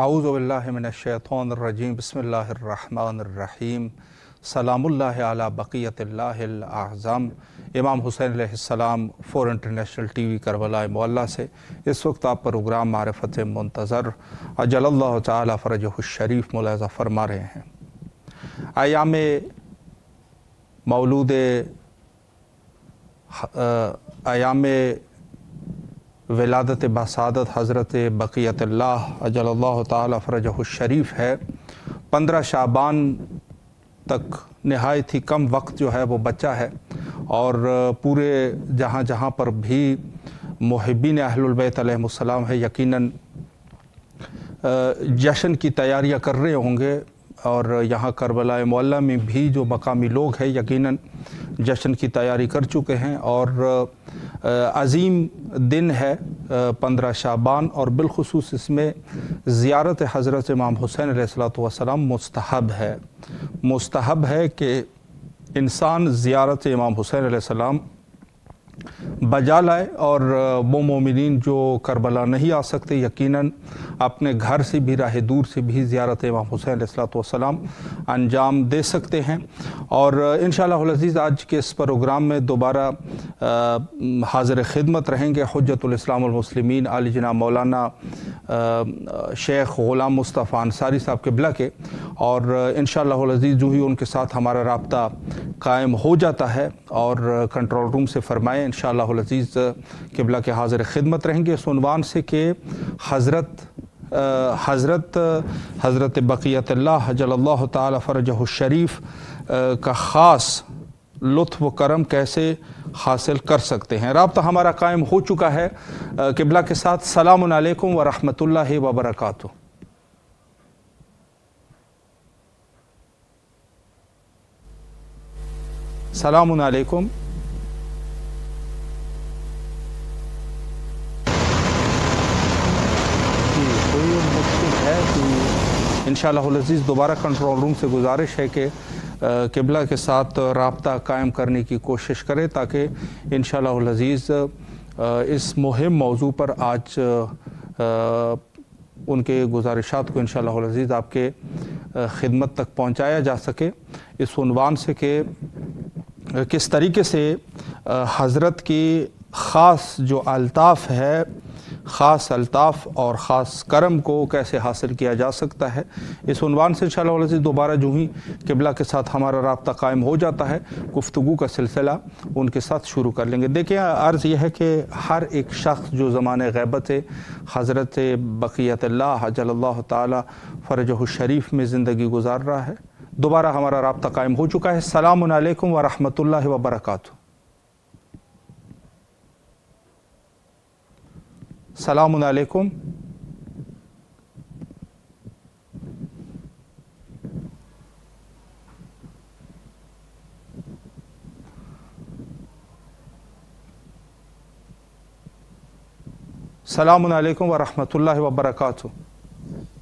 اعوذ باللہ من الشیطان الرجیم بسم اللہ الرحمن الرحیم سلام علی بقیت اللہ الاعظم۔ امام حسین علیہ السلام 4 انٹرنیشنل ٹی وی کربلا معلیٰ سے اس وقت آپ پروگرام معرفت منتظر اجل اللہ تعالی فرجہ الشریف ملاحظہ فرما رہے ہیں۔ ایام مولود ایام ولادت بسعادت حضرت بقیت اللہ اجل اللہ تعالی فرجہ الشریف ہے۔ 15 شعبان تک نہایت ہی کم وقت جو ہے وہ بچا ہے، اور پورے جہاں پر بھی محبین اہل البیت علیہ السلام ہے یقیناً جشن کی تیاریاں کر رہے ہوں گے، اور یہاں کربلا معلیٰ میں بھی جو مقامی لوگ ہیں یقیناً جشن کی تیاری کر چکے ہیں، اور عظیم دن ہے 15 شعبان، اور بالخصوص اس میں زیارت حضرت امام حسین علیہ السلام مستحب ہے کہ انسان زیارت امام حسین علیہ السلام بجا لائے، اور وہ مومنین جو کربلا نہیں آ سکتے یقیناً اپنے گھر سے بھی راہ دور سے بھی زیارت امام حسین علیہ السلام انجام دے سکتے ہیں۔ اور انشاءاللہ العزیز آج کے اس پروگرام میں دوبارہ حاضر خدمت رہیں گے حجت الاسلام والمسلمین علی جناب مولانا شیخ غلام مصطفیٰ انصاری صاحب قبلہ کے، اور انشاءاللہ العزیز جو ہی ان کے ساتھ ہمارا رابطہ قائم ہو جاتا ہے اور کنٹرول روم سے فرمائیں، انشاءاللہ العزیز قبلہ کے حاضر خدمت رہیں گے اس عنوان سے کہ حضرت بقیت اللہ اجل اللہ تعالی فرجہ الشریف کا خاص لطف و کرم کیسے حاصل کر سکتے ہیں۔ رابطہ ہمارا قائم ہو چکا ہے قبلہ کے ساتھ۔ السلام علیکم ورحمۃ اللہ وبرکاتہ۔ السلام علیکم۔ انشاءاللہ العزیز دوبارہ کنٹرول روم سے گزارش ہے کہ قبلہ کے ساتھ رابطہ قائم کرنے کی کوشش کرے تاکہ انشاءاللہ العزیز اس مہم موضوع پر آج ان کے گزارشات کو انشاءاللہ العزیز آپ کے خدمت تک پہنچایا جا سکے، اس عنوان سے کہ کس طریقے سے حضرت کی خاص جو الطاف ہے، خاص الطاف اور خاص کرم کو کیسے حاصل کیا جا سکتا ہے، اس عنوان سے انشاءاللہ العزیز دوبارہ جو ہی قبلہ کے ساتھ ہمارا رابطہ قائم ہو جاتا ہے گفتگو کا سلسلہ ان کے ساتھ شروع کر لیں گے۔ دیکھیں، عرض یہ ہے کہ ہر ایک شخص جو زمانِ غیبت حضرت بقیت اللہ اجل اللہ تعالی فرجہ الشریف میں زندگی گزار رہا ہے، دوبارہ ہمارا رابطہ قائم ہو چکا ہے۔ السلام علیکم ورحمۃ اللہ وبرکاتہ۔ السلام علیکم۔ السلام علیکم ورحمۃ اللہ وبرکاتہ۔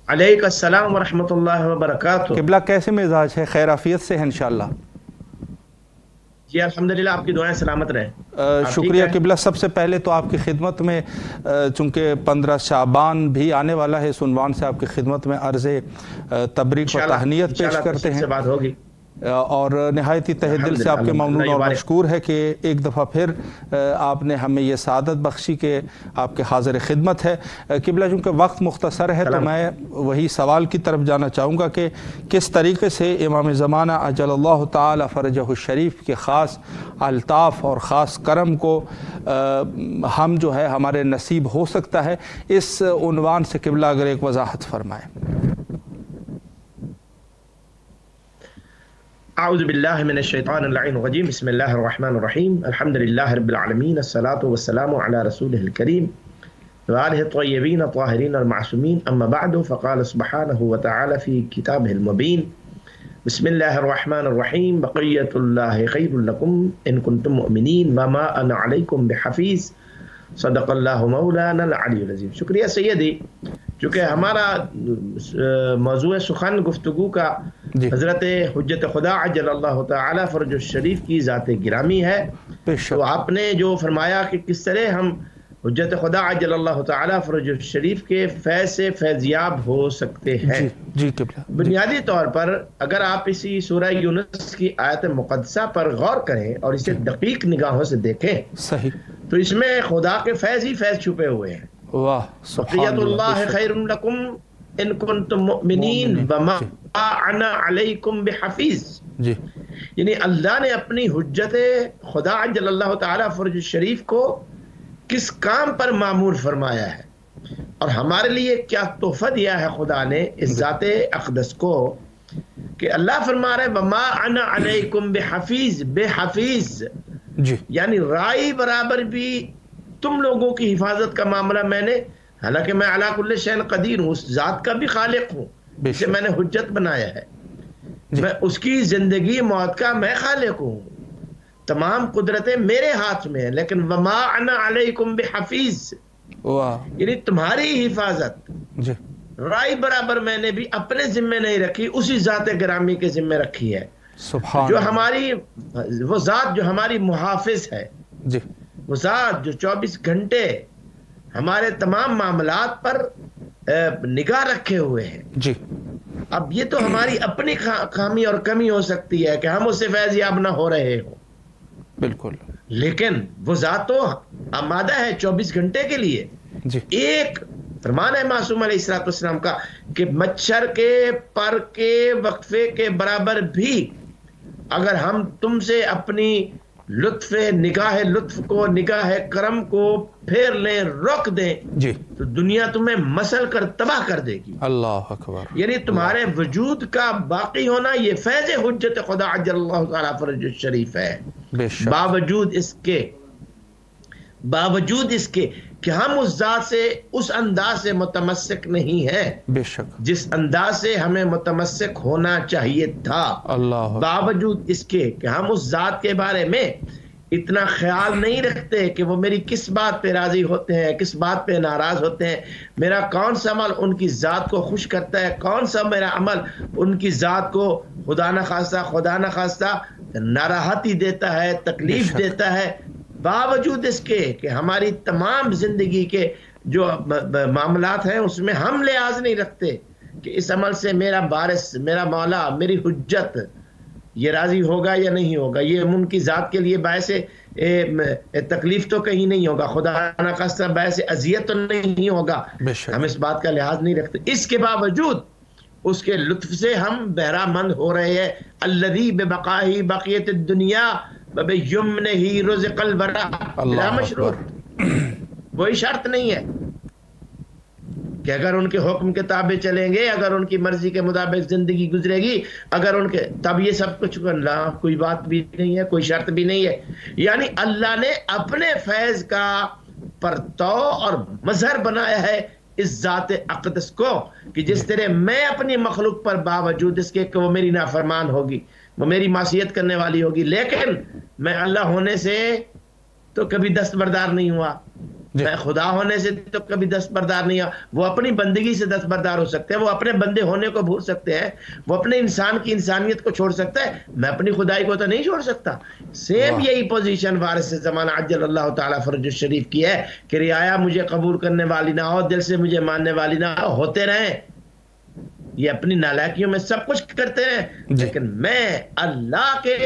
علیکم السلام ورحمۃ اللہ وبرکاتہ۔ قبلہ کیسے مزاج ہے؟ خیر عافیت سے ہے انشاءاللہ؟ جی الحمدللہ، آپ کی دعائیں سلامت رہیں۔ شکریہ قبلہ۔ سب سے پہلے تو آپ کی خدمت میں چونکہ 15 شعبان بھی آنے والا ہے، اس عنوان سے آپ کی خدمت میں عرض تبریک و تہنیت پیش کرتے ہیں، بات ہوگی اور نہایت ہی تہہ دل سے آپ کے ممنون اور مشکور ہے کہ ایک دفعہ پھر آپ نے ہمیں یہ سعادت بخشی کہ آپ کے حاضر خدمت ہے۔ قبلہ چونکہ وقت مختصر ہے تو میں وہی سوال کی طرف جانا چاہوں گا کہ کس طریقے سے امام زمانہ اجل اللہ تعالی فرجہ الشریف کے خاص الطاف اور خاص کرم کو ہم جو ہے ہمارے نصیب ہو سکتا ہے، اس عنوان سے قبلہ اگر ایک وضاحت فرمائیں۔ اعوذ باللہ من الشیطان اللعین الرجیم، بسم اللہ الرحمن الرحیم، الحمدللہ رب العالمین، الصلاة والسلام علی رسولہ الکریم وآلہ الطیبین الطاہرین المعصومین، اما بعد، فقال سبحانہ وتعالی فی کتابہ المبین، بسم اللہ الرحمن الرحیم، بقیت اللہ خیر لکم ان کنتم مؤمنین وما انا علیکم بحفیظ، صدق اللہ مولانا العلی العظیم۔ شکریہ سیدی۔ چونکہ ہمارا موضوع سخن گفتگو کا حضرت حجت خدا عجل اللہ تعالی فرج الشریف کی ذات گرامی ہے، تو آپ نے جو فرمایا کہ کس طرح ہم حجت خدا عجل اللہ تعالیٰ فرج الشریف کے فیض سے فیضیاب ہو سکتے ہیں۔ جی قبلہ، بنیادی طور پر اگر آپ اسی سورہ یونس کی آیت مقدسہ پر غور کریں اور اسے دقیق نگاہوں سے دیکھیں صحیح، تو اس میں خدا کے فیض ہی فیض چھپے ہوئے ہیں۔ واہ سبحان بقیت اللہ، اللہ خیر لکم ان کنتم مؤمنین وما انا علیکم بحفیظ۔ جی یعنی اللہ نے اپنی حجت خدا عجل اللہ تعالیٰ فرج الشریف کو کس کام پر معمور فرمایا ہے، اور ہمارے لیے کیا تحفہ دیا ہے خدا نے اس ذات اقدس کو، کہ اللہ فرما رہا ہے وما انا علیکم بحفیظ، بے حفیظ جی یعنی رائی برابر بھی تم لوگوں کی حفاظت کا معاملہ میں نے، حالانکہ میں علی کل شیء قدیر ہوں، اس ذات کا بھی خالق ہوں جسے میں نے حجت بنایا ہے، میں اس کی زندگی موت کا میں خالق ہوں، تمام قدرتیں میرے ہاتھ میں ہیں، لیکن وما انا علیکم بحفیظ واہ یعنی تمہاری حفاظت جی رائی برابر میں نے بھی اپنے ذمے نہیں رکھی، اسی ذات گرامی کے ذمے رکھی ہے، سبحان جو اللہ، ہماری وہ ذات جو ہماری محافظ ہے، جی وہ ذات جو 24 گھنٹے ہمارے تمام معاملات پر نگاہ رکھے ہوئے ہیں۔ جی اب یہ تو ہماری اپنی خامی اور کمی ہو سکتی ہے کہ ہم اس سے فیض یاب نہ ہو رہے ہوں، بالکل، لیکن وہ ذات تو آمادہ ہے 24 گھنٹے کے لیے۔ جی ایک فرمان ہے معصوم علیہ السلام کا کہ مچھر کے پر کے وقفے کے برابر بھی اگر ہم تم سے اپنی نگاہ لطف کو، نگاہ کرم کو پھیر لیں، روک دیں، جی تو دنیا تمہیں مسل کر تباہ کر دے گی۔ اللہ اکبر، یعنی تمہارے وجود کا باقی ہونا یہ فیض حجت خدا عجل اللہ تعالیٰ فرج الشریف ہے، بے شک، باوجود اس کے کہ ہم اس ذات سے اس انداز سے متمسک نہیں ہیں بے شک، جس انداز سے ہمیں متمسک ہونا چاہیے تھا، اللہ باوجود اس کے کہ ہم اس ذات کے بارے میں اتنا خیال نہیں رکھتے کہ وہ میری کس بات پہ راضی ہوتے ہیں، کس بات پہ ناراض ہوتے ہیں، میرا کون سا عمل ان کی ذات کو خوش کرتا ہے، کون سا میرا عمل ان کی ذات کو خدا نہ خواستہ ناراحتی دیتا ہے، تکلیف دیتا ہے، باوجود اس کے کہ ہماری تمام زندگی کے جو معاملات ہیں اس میں ہم لحاظ نہیں رکھتے کہ اس عمل سے میرا بارث، میرا مولا، میری حجت یہ راضی ہوگا یا نہیں ہوگا، یہ ان کی ذات کے لیے باعث تکلیف تو کہیں نہیں ہوگا، خدا نہ خواستہ باعث اذیت تو نہیں ہوگا، ہم اس بات کا لحاظ نہیں رکھتے، اس کے باوجود اس کے لطف سے ہم بہرہ مند ہو رہے ہیں۔ الذی ببقاہ بقیت الدنیا بِیمنہ رزق الورى بلا مشروط، کوئی شرط نہیں ہے کہ اگر ان کے حکم کے تابع چلیں گے، اگر ان کی مرضی کے مطابق زندگی گزرے گی، اگر ان کے تب یہ سب کچھ اللہ، کوئی بات بھی نہیں ہے، کوئی شرط بھی نہیں ہے۔ یعنی اللہ نے اپنے فیض کا پرتو اور مظہر بنایا ہے اس ذات اقدس کو کہ جس طرح میں اپنی مخلوق پر باوجود اس کے کہ وہ میری نافرمان ہوگی، وہ میری معصیت کرنے والی ہوگی، لیکن میں اللہ ہونے سے تو کبھی دستبردار نہیں ہوا، میں خدا ہونے سے تو کبھی دستبردار نہیں ہوا۔ وہ اپنی بندگی سے دستبردار ہو سکتے ہیں، وہ اپنے بندے ہونے کو بھول سکتے ہیں، وہ اپنے انسان کی انسانیت کو چھوڑ سکتا ہے، میں اپنی خدائی کو تو نہیں چھوڑ سکتا۔ سیم یہی پوزیشن وارث زمانہ عجل اللہ تعالیٰ فرج الشریف کی ہے کہ رعایا مجھے قبول کرنے والی نہ ہو، دل سے مجھے ماننے والی نہ ہو، ہوتے رہیں، یہ اپنی نالائکیوں میں سب کچھ کرتے ہیں، لیکن میں اللہ کے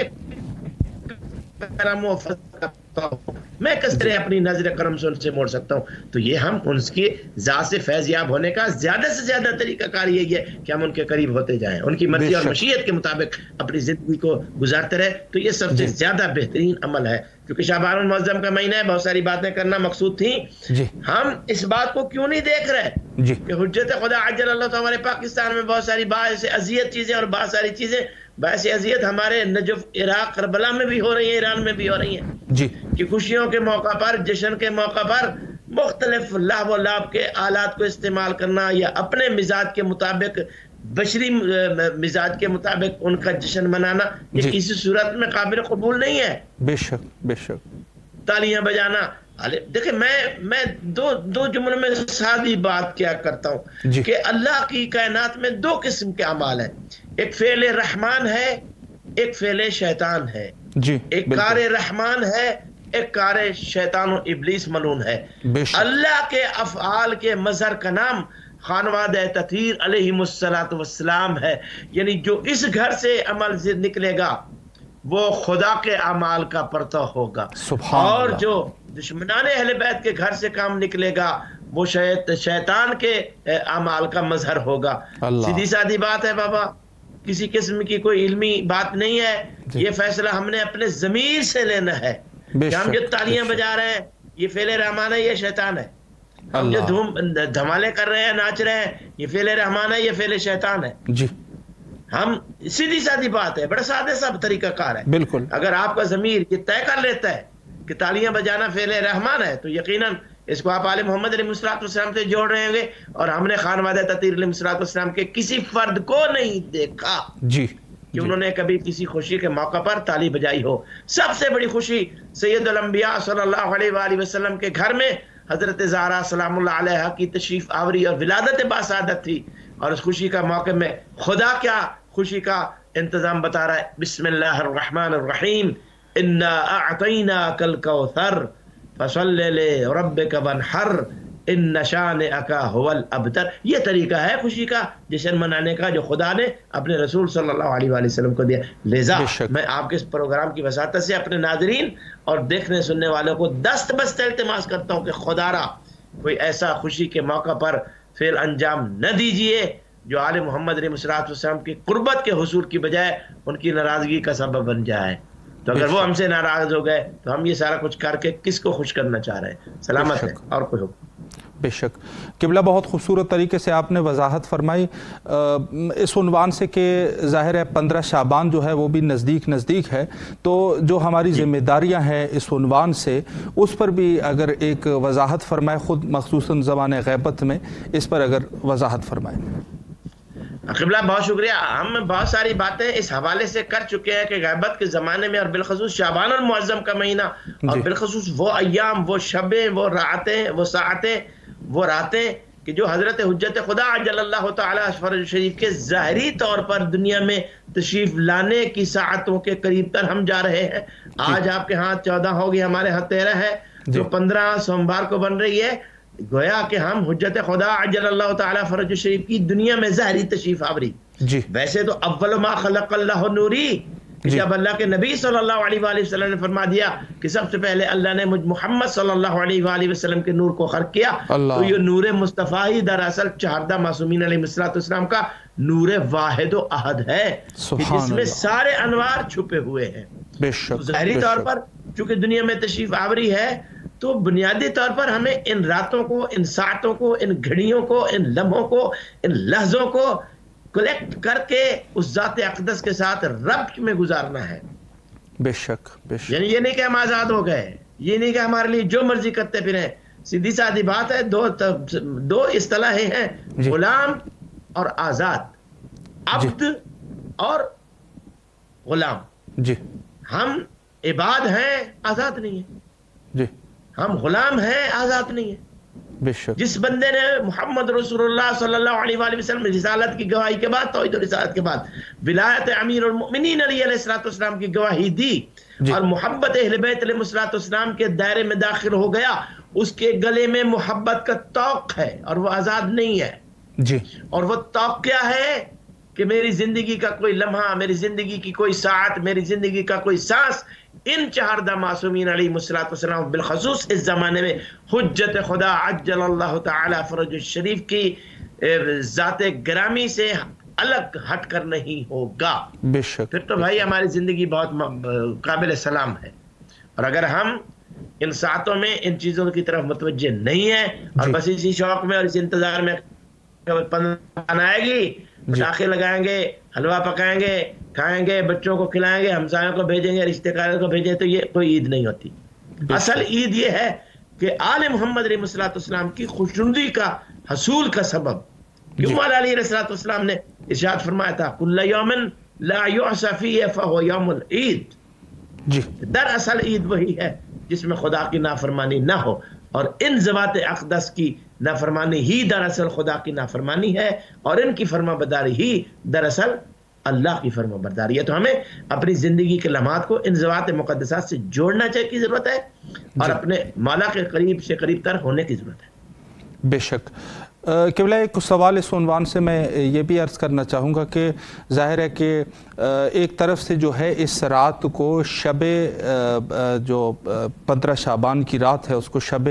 کرم و فضل کرتا ہوں، میں کس طرح اپنی نظر کرم سے ان سے موڑ سکتا ہوں۔ تو یہ ہم ان کی ذات سے فیض یاب ہونے کا زیادہ سے زیادہ طریقہ کار یہی ہے کہ ہم ان کے قریب ہوتے جائیں، ان کی مرضی اور مشیت کے مطابق اپنی زندگی کو گزارتے رہے، تو یہ سب سے زیادہ بہترین عمل ہے۔ کیونکہ شعبان المعظم کا مہینہ ہے، بہت ساری باتیں کرنا مقصود تھیں، ہم اس بات کو کیوں نہیں دیکھ رہے کہ حجت خدا عجل اللہ تو ہمارے پاکستان میں بہت ساری باعث اذیت چیزیں اور بہت ساری چیزیں باعث اذیت ہمارے نجف، عراق، کربلا میں بھی ہو رہی ہیں، ایران میں بھی ہو رہی ہیں، کہ خوشیوں کے موقع پر، جشن کے موقع پر مختلف لہو و لعب کے آلات کو استعمال کرنا یا اپنے مزاج کے مطابق، بشری مزاج کے مطابق ان کا جشن منانا، یہ کسی صورت میں قابل قبول نہیں ہے۔ بے شک، بے شک، تالیاں بجانا، دیکھیں میں دو جملوں میں سادی بات کیا کرتا ہوں کہ اللہ کی کائنات میں دو قسم کے اعمال ہیں، ایک فعل رحمان ہے، ایک فعل شیطان ہے، ایک کار رحمان ہے، ایک کار شیطان و ابلیس ملعون ہے۔ اللہ کے افعال کے مظہر کا نام خانوادہ تطہیر علیہم السلام ہے، یعنی جو اس گھر سے عمل سے نکلے گا وہ خدا کے اعمال کا پرتو ہوگا، اور جو دشمنان اہل بیت کے گھر سے کام نکلے گا وہ شیطان کے اعمال کا مظہر ہوگا۔ سیدھی سادی بات ہے بابا، کسی قسم کی کوئی علمی بات نہیں ہے، یہ فیصلہ ہم نے اپنے ضمیر سے لینا ہے کہ ہم جو تالیاں بجا رہے ہیں یہ فعل رحمان ہے، یہ شیطان ہے، ہم جو دھمالے کر رہے ہیں، ناچ رہے ہیں، یہ فعل رحمان ہے، یہ فعل شیطان ہے۔ جی ہم سیدھی سادی بات ہے، بڑا سادہ سا طریقہ کار ہے۔ بالکل اگر آپ کا ضمیر یہ طے کر لیتا ہے کہ تالیاں بجانا فعل رحمان ہے تو یقیناً اس کو آپ آل محمد علیہ السلام سے جوڑ رہے ہوں گے، اور ہم نے خانوادہ تطہیر علیہ السلام کے کسی فرد کو نہیں دیکھا جی کہ انہوں نے کبھی کسی خوشی کے موقع پر تالی بجائی ہو۔ سب سے بڑی خوشی سید الانبیاء صلی اللہ علیہ وآلہ وسلم کے گھر میں حضرت زہرا سلام اللہ علیہا کی تشریف آوری اور ولادت باسعادت تھی، اور اس خوشی کا موقع میں خدا کیا خوشی کا انتظام بتا رہا ہے۔ بسم اللہ الرحمن الرحیم، انا اعطیناک الکوثر فصل لربک وانحر ان شانئک هو الابتر۔ یہ طریقہ ہے خوشی کا، جشن منانے کا، جو خدا نے اپنے رسول صلی اللہ علیہ وآلہ وسلم کو دیا۔ لذا میں آپ کے اس پروگرام کی وساطت سے اپنے ناظرین اور دیکھنے سننے والوں کو دست بست التماس کرتا ہوں کہ خدا را کوئی ایسا خوشی کے موقع پر فعل انجام نہ دیجئے جو آل محمد علیہ السلام کی قربت کے حصول کی بجائے ان کی ناراضگی کا سبب بن جائے۔ تو اگر وہ ہم سے ناراض ہو گئے تو ہم یہ سارا کچھ کر کے کس کو خوش کرنا چاہ رہے ہیں؟ سلامت ہے اور کوئی ہو۔ بے شک قبلہ، بہت خوبصورت طریقے سے آپ نے وضاحت فرمائی اس عنوان سے کہ ظاہر ہے 15 شعبان جو ہے وہ بھی نزدیک ہے، تو جو ہماری ذمہ داریاں ہیں اس عنوان سے اس پر بھی اگر ایک وضاحت فرمائے، خود مخصوصاً زمان غیبت میں اس پر اگر وضاحت فرمائے۔ قبلہ بہت شکریہ۔ ہم بہت ساری باتیں اس حوالے سے کر چکے ہیں کہ غیبت کے زمانے میں اور بالخصوص شعبان المعظم کا مہینہ اور بالخصوص وہ ایام، وہ شبیں، وہ راتیں، وہ ساعتیں، وہ راتیں کہ جو حضرت حجت خدا عجل اللہ تعالیٰ فرج شریف کے ظاہری طور پر دنیا میں تشریف لانے کی ساعتوں کے قریب تر ہم جا رہے ہیں۔ آج آپ کے ہاں 14 ہوگی، ہمارے ہاں 13 ہے، جو 15 سوموار کو بن رہی ہے۔ گویا کہ ہم حجت خدا عجل اللہ تعالیٰ فرج شریف کی دنیا میں ظاہری تشریف آوری۔ ویسے تو اول ما خلق اللہ نوری، جب اللہ کے نبی صلی اللہ علیہ وآلہ وسلم نے فرما دیا کہ سب سے پہلے اللہ نے مجھ محمد صلی اللہ علیہ وآلہ وسلم کے نور کو خلق کیا، تو یہ نور مصطفیٰ ہی دراصل چہاردہ معصومین علیہ السلام کا نور واحد و احد ہے، جس میں سارے انوار چھپے ہوئے ہیں۔ ظاہری طور پر چونکہ دنیا میں تشریف آوری ہے تو بنیادی طور پر ہمیں ان راتوں کو، ان ساعتوں کو، ان گھڑیوں کو، ان لمحوں کو، ان لحظوں کو کلیکٹ کر کے اس ذات اقدس کے ساتھ ربط میں گزارنا ہے۔ بے شک بے شک، یعنی یہ نہیں کہ ہم آزاد ہو گئے، یہ نہیں کہ ہمارے لیے جو مرضی کرتے پھریں۔ سیدھی سادھی بات ہے، دو اصطلاحیں ہیں، غلام اور آزاد، عبد اور غلام۔ جی ہم عباد ہیں، آزاد نہیں ہیں۔ جی ہم غلام ہیں، آزاد نہیں ہیں۔ بے شک جس بندے نے محمد رسول اللہ صلی اللہ علیہ وآلہ وسلم رسالت کی گواہی کے بعد، توحید و رسالت کے بعد ولایت امیر المؤمنین علیہ السلام کی گواہی دی اور محبت اہل بیت علیہ السلام کے دائرے میں داخل ہو گیا، اس کے گلے میں محبت کا توق ہے اور وہ آزاد نہیں ہے۔ جی اور وہ توق کیا ہے کہ میری زندگی کا کوئی لمحہ، میری زندگی کی کوئی ساعت، میری زندگی کا کوئی سانس ان چہاردہ معصومین علیہ السلام بالخصوص اس زمانے میں حجت خدا عجل اللہ تعالی فرج الشریف کی ذات گرامی سے الگ ہٹ کر نہیں ہوگا۔ بے شک پھر تو بھائی ہماری زندگی بہت قابل سلام ہے، اور اگر ہم ان ساعتوں میں ان چیزوں کی طرف متوجہ نہیں ہیں اور بس اسی شوق میں اور اس انتظار میں آئے گی، پٹاخے لگائیں گے، حلوہ پکائیں گے، کھائیں گے، بچوں کو کھلائیں گے، ہمسایوں کو بھیجیں گے، رشتہ داروں کو بھیجیں، تو یہ کوئی عید نہیں ہوتی۔ اصل عید یہ ہے کہ آل محمد علیہ السلام کی خوشنودی کا حصول کا سبب، کیوں مولا علی علیہ السلام نے ارشاد فرمایا تھا کل یوم لا یعصى فیہ فہو یوم العید۔ جی دراصل عید وہی ہے جس میں خدا کی نافرمانی نہ ہو، اور ان ذوات اقدس کی نافرمانی ہی دراصل خدا کی نافرمانی ہے، اور ان کی فرما بداری ہی دراصل اللہ کی فرما برداری ہے. تو ہمیں اپنی زندگی کے لمحات کو ان ذوات مقدسات سے جوڑنا چاہیے کی ضرورت ہے اور اپنے مولا کے قریب سے قریب تر ہونے کی ضرورت ہے. بے شک. قبلہ ایک سوال اس عنوان سے میں یہ بھی عرض کرنا چاہوں گا کہ ظاہر ہے کہ ایک طرف سے جو ہے اس رات کو شب جو 15 شعبان کی رات ہے اس کو شب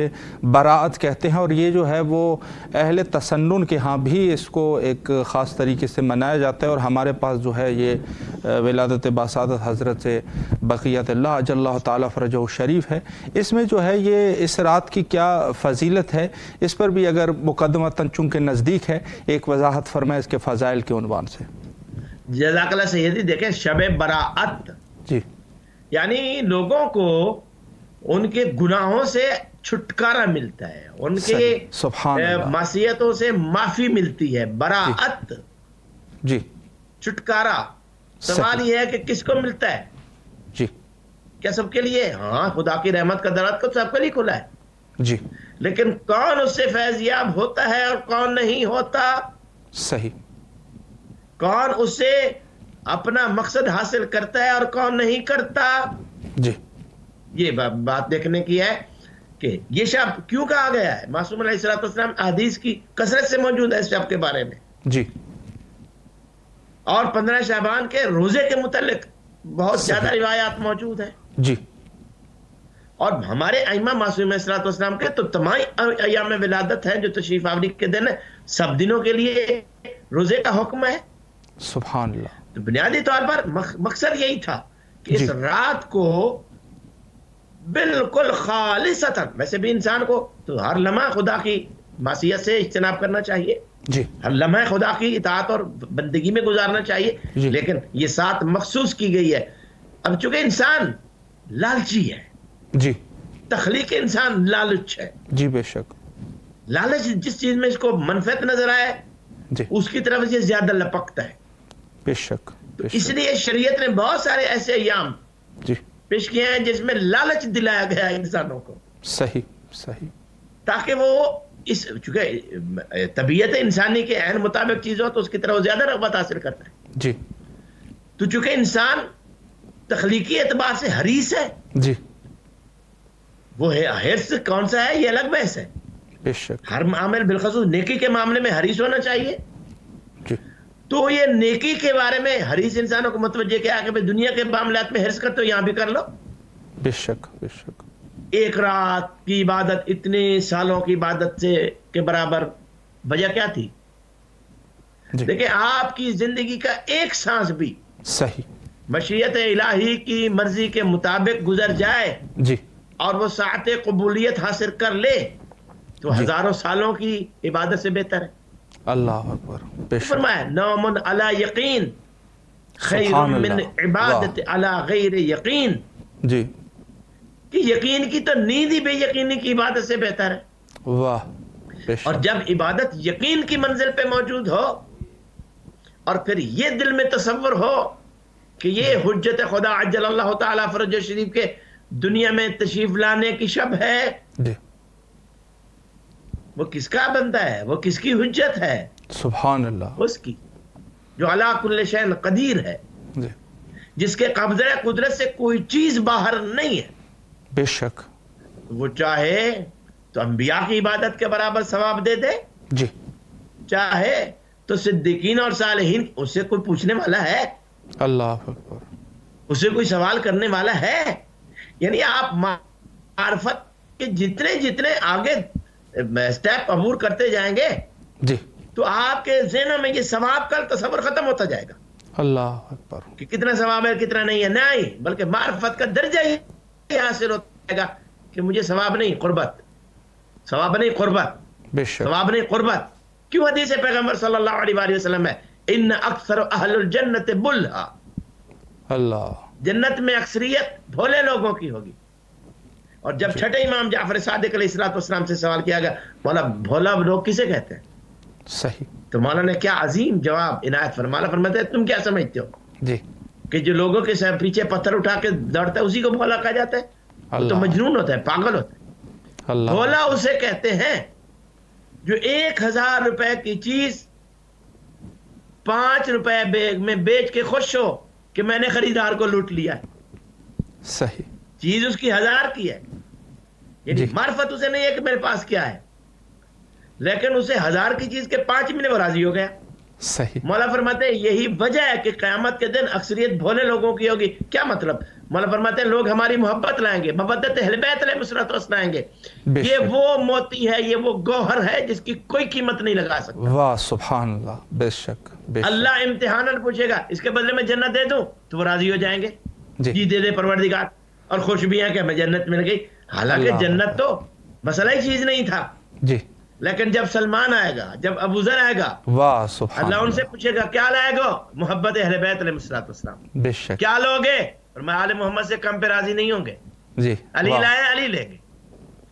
براعت کہتے ہیں، اور یہ جو ہے وہ اہل تسنن کے ہاں بھی اس کو ایک خاص طریقے سے منایا جاتا ہے، اور ہمارے پاس جو ہے یہ ولادت باسعادت حضرت بقیت اللہ عجل اللہ تعالیٰ فرجہ الشریف ہے. اس میں جو ہے یہ اس رات کی کیا فضیلت ہے، اس پر بھی اگر مقدمتاً چونکہ نزدیک ہے ایک وضاحت فرمائے اس کے فضائل کے عنوان سے. جزاک اللہ سیدی. دیکھیں شب براعت جی یعنی لوگوں کو ان کے گناہوں سے چھٹکارا ملتا ہے، ان کے معصیتوں سے معافی ملتی ہے. براعت جی چھٹکارا. سوال یہ ہے کہ کس کو ملتا ہے؟ جی کیا سب کے لیے؟ ہاں، خدا کی رحمت کا دروازہ سب کے لیے کھلا ہے جی، لیکن کون اس سے فیض یاب ہوتا ہے اور کون نہیں ہوتا؟ صحیح. کون اس سے اپنا مقصد حاصل کرتا ہے اور کون نہیں کرتا؟ جی یہ بات دیکھنے کی ہے کہ یہ شب کیوں کہا گیا ہے. معصوم علیہ السلام حدیث کی کثرت سے موجود ہے اس شب کے بارے میں، جی، اور 15 شعبان کے روزے کے متعلق بہت زیادہ روایات موجود ہیں. جی، اور ہمارے ائمہ معصوم علیہ السلام کے تو تمام ایام ولادت ہیں جو تشریف آوری کے دن سب دنوں کے لیے روزے کا حکم ہے. سبحان اللہ. تو بنیادی طور پر مقصد یہی تھا کہ اس رات کو بالکل خالصتاً، ویسے بھی انسان کو تو ہر لمحہ خدا کی معصیت سے اجتناب کرنا چاہیے، جی، ہر لمحہ خدا کی اطاعت اور بندگی میں گزارنا چاہیے، لیکن یہ سات مخصوص کی گئی ہے. اب چونکہ انسان لالچی ہے، جی، تخلیق انسان لالچ ہے. جی بے شک. لالچ جس چیز میں اس کو منفعت نظر آئے جی اس کی طرف سے زیادہ لپکتا ہے. بے شک. اس لیے شریعت نے بہت سارے ایسے ایام جی پیش کیے ہیں جس میں لالچ دلایا گیا ہے انسانوں کو، صحیح صحیح، تاکہ وہ اس چونکہ طبیعت انسانی کے عین مطابق چیز ہو تو اس کی طرف زیادہ رغبت حاصل کرتا ہے. جی، تو چونکہ انسان تخلیقی اعتبار سے حریص ہے، جی، وہ حرص کون سا ہے یہ الگ بحث ہے. بے شک. ہر عامل بالخصوص نیکی کے معاملے میں حریص ہونا چاہیے. جی، تو یہ نیکی کے بارے میں حریص انسانوں کو متوجہ کیا کہ دنیا کے معاملات میں حرص کرتے ہو یہاں بھی کر لو. بے شک بے شک. ایک رات کی عبادت اتنے سالوں کی عبادت سے کے برابر وجہ کیا تھی؟ دیکھیں آپ کی زندگی کا ایک سانس بھی صحیح مشیت الہی کی مرضی کے مطابق گزر جائے جی اور وہ ساعت قبولیت حاصل کر لے تو ہزاروں سالوں کی عبادت سے بہتر ہے. اللہ اکبر. بے شک. فرمایا نوم علی یقین خیر من عبادت علی غیر یقین. جی، کہ یقین کی تو نیند ہی بے یقینی کی عبادت سے بہتر ہے. واہ. بے شک. اور جب عبادت یقین کی منزل پہ موجود ہو اور پھر یہ دل میں تصور ہو کہ یہ حجت خدا عجل اللہ تعالیٰ فرج شریف کے دنیا میں تشریف لانے کی شب ہے، جی، وہ کس کا بندہ ہے؟ وہ کس کی حجت ہے؟ سبحان اللہ. اس کی جو علی کل شیء قدیر ہے، جی، جس کے قبضہ قدرت سے کوئی چیز باہر نہیں ہے. بے شک. وہ چاہے تو انبیاء کی عبادت کے برابر ثواب دے دے، جی، چاہے تو صدیقین اور صالحین، اس سے کوئی پوچھنے والا ہے؟ اللہ اکبر. اس سے کوئی سوال کرنے والا ہے؟ یعنی آپ معرفت کے جتنے جتنے آگے سٹیپ عبور کرتے جائیں گے جی، تو آپ کے ذہنوں میں یہ ثواب کا تصور ختم ہوتا جائے گا اللہ اکبر. کہ کتنا ثواب ہے کتنا نہیں ہے. نہیں، بلکہ معرفت کا درجہ ہی حاصل ہوتا جائے گا کہ مجھے ثواب نہیں قربت، ثواب نہیں قربت، بے شک. ثواب نہیں قربت. کیوں حدیث پیغمبر صلی اللہ علیہ وآلہ وسلم ہے ان اکثر اہل الجنت بلہا، اللہ. جنت میں اکثریت بھولے لوگوں کی ہوگی. اور جب چھٹے امام جعفر صادق علیہ السلام سے سوال کیا گیا مولا بھولا لوگ کسے کہتے ہیں، صحیح. تو مولا نے کیا عظیم جواب عنایت فرمایا. فرماتے ہیں تم کیا سمجھتے ہو جی، کہ جو لوگوں کے پیچھے پتھر اٹھا کے دوڑتا ہے اسی کو بھولا کہا جاتا ہے؟ وہ تو مجنون ہوتا ہے، پاگل ہوتا ہے. بھولا اسے کہتے ہیں جو 1000 روپے کی چیز 5 روپے میں بیچ کے خوش ہو کہ میں نے خریدار کو لوٹ لیا ہے. صحیح. چیز اس کی 1000 کی ہے، یعنی معرفت اسے نہیں ہے کہ میرے پاس کیا ہے، لیکن اسے 1000 کی چیز کے 5 ملے وہ راضی ہو گیا. صحیح. مولا فرماتے ہیں یہی وجہ ہے کہ قیامت کے دن اکثریت بھولے لوگوں کی ہوگی. کیا مطلب؟ مولا فرماتے ہیں لوگ ہماری محبت لائیں گے، محبت اہل بیت علیہ الصلوۃ لائیں گے. یہ وہ موتی ہے، یہ وہ گوہر ہے جس کی کوئی قیمت نہیں لگا سکتا. واہ سبحان اللہ. بے شک اللہ امتحاناً پوچھے گا اس کے بدلے میں جنت دے دوں تو وہ راضی ہو جائیں گے. جی دے دے پروردگار، اور خوش بھی ہیں کہ ہمیں جنت مل گئی. حالانکہ جنت تو مسئلہ ہی چیز نہیں تھا. جی. لیکن جب سلمان آئے گا، جب ابو ذر آئے گا، واہ سبحان اللہ ان سے پوچھے گا کیا لائے گا؟ محبت اہل بیت علیہ السلام. بے شک. کیا لوگے؟ اور میں آل محمد سے کم پہ راضی نہیں ہوں گے. جی. علی لائے علی لیں گے،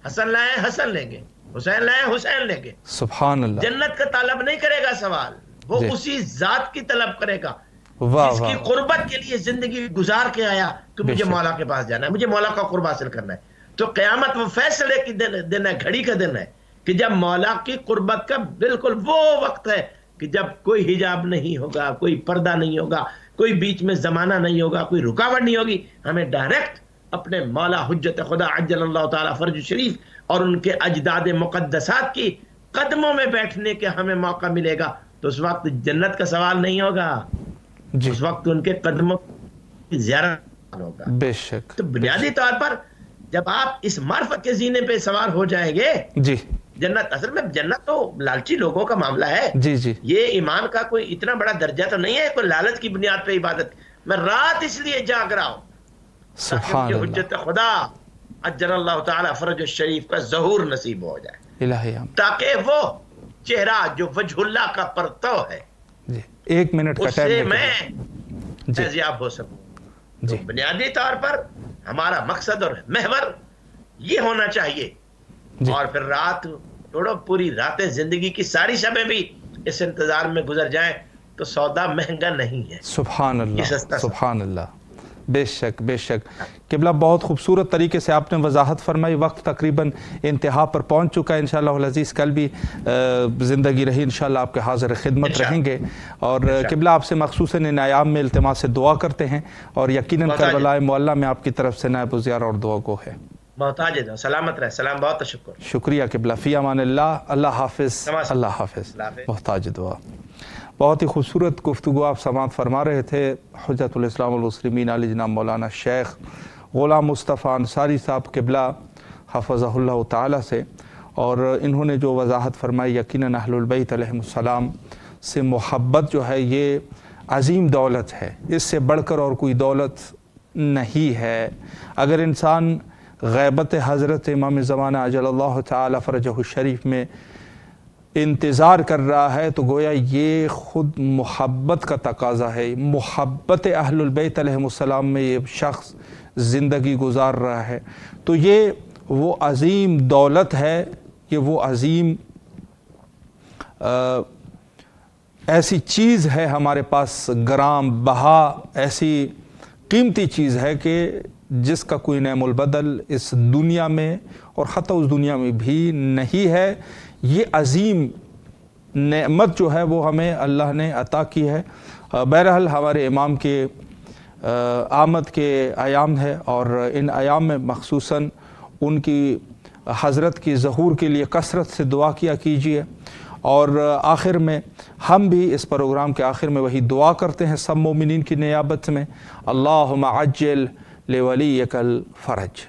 حسن لائے حسن لیں گے، حسین لائے حسین لیں گے. سبحان اللہ. جنت کا طلب نہیں کرے گا سوال، وہ اسی ذات کی طلب کرے گا جس کی قربت کے لیے زندگی گزار کے آیا کہ مجھے مولا کے پاس جانا ہے، مجھے مولا کا قرب حاصل کرنا ہے. تو قیامت وہ فیصلے کی دن ہے، گھڑی کا دن ہے کہ جب مولا کی قربت کا بالکل وہ وقت ہے کہ جب کوئی حجاب نہیں ہوگا، کوئی پردہ نہیں ہوگا، کوئی بیچ میں زمانہ نہیں ہوگا، کوئی رکاوٹ نہیں ہوگی. ہمیں ڈائریکٹ اپنے مولا حجت خدا عجل اللہ تعالیٰ فرج شریف اور ان کے اجداد مقدسات کی قدموں میں بیٹھنے کے ہمیں موقع ملے گا. تو اس وقت جنت کا سوال نہیں ہوگا، اس وقت ان کے قدموں کی زیارت ہوگا. بے شک. تو بنیادی طور پر جب آپ اس معرفت کے زینے پہ سوار ہو جائیں گے، جی جنت، اصل میں جنت تو لالچی لوگوں کا معاملہ ہے. جی جی. یہ ایمان کا کوئی اتنا بڑا درجہ تو نہیں ہے کوئی لالچ کی بنیاد پہ عبادت. میں رات اس لیے جاگ رہا ہوں سبحان اللہ، حجت خدا عجل اللہ تعالیٰ فرج الشریف کا ظہور نصیب ہو جائے، الہی تاکہ وہ چہرہ جو وجہ اللہ کا پرتو ہے، جی 1 منٹ کا اس سے ٹائم میں فیضیاب ہو سکوں. جی. بنیادی طور پر ہمارا مقصد اور محور یہ ہونا چاہیے. اور پھر رات چھوڑو، پوری راتیں زندگی کی ساری شبیں بھی اس انتظار میں گزر جائیں تو سودا مہنگا نہیں ہے. سبحان اللہ سبحان اللہ. بے شک بے شک. قبلہ بہت خوبصورت طریقے سے آپ نے وضاحت فرمائی. وقت تقریباً انتہا پر پہنچ چکا ہے. انشاءاللہ العزیز کل بھی زندگی رہی انشاءاللہ آپ کے حاضر خدمت رہیں گے. اور قبلہ آپ سے مخصوصاً ان ایام میں التماس سے دعا کرتے ہیں، اور یقیناً کربلا معلیٰ میں آپ کی طرف سے نائب وزیر اور دعا گو ہے. محتاج ہے. سلامت رہے. سلام. بہت تشکر. شکریہ قبلہ. فی امان اللہ. اللہ حافظ. اللہ حافظ. محتاج دعا. بہت ہی خوبصورت گفتگو آپ سماعت فرما رہے تھے حجت الاسلام والمسلمین علی جناب مولانا شیخ غلام مصطفیٰ انصاری صاحب قبلہ حفظہ اللہ تعالیٰ سے. اور انہوں نے جو وضاحت فرمائی، یقیناً اہل البیت علیہم السلام سے محبت جو ہے یہ عظیم دولت ہے، اس سے بڑھ کر اور کوئی دولت نہیں ہے. اگر انسان غیبت حضرت امام زمانہ عجل اللہ تعالیٰ فرجہ الشریف میں انتظار کر رہا ہے تو گویا یہ خود محبت کا تقاضا ہے. محبت اہل البیت علیہم السلام میں یہ شخص زندگی گزار رہا ہے. تو یہ وہ عظیم دولت ہے، یہ وہ عظیم ایسی چیز ہے ہمارے پاس، گرام بہا ایسی قیمتی چیز ہے کہ جس کا کوئی نعم البدل اس دنیا میں اور حتی اس دنیا میں بھی نہیں ہے. یہ عظیم نعمت جو ہے وہ ہمیں اللہ نے عطا کی ہے. بہرحال ہمارے امام کے آمد کے ایام ہے، اور ان ایام میں مخصوصاً ان کی حضرت کی ظہور کے لیے کثرت سے دعا کیا کیجیے. اور آخر میں ہم بھی اس پروگرام کے آخر میں وہی دعا کرتے ہیں سب مومنین کی نیابت میں، اللہم عجل لولیک الفرج.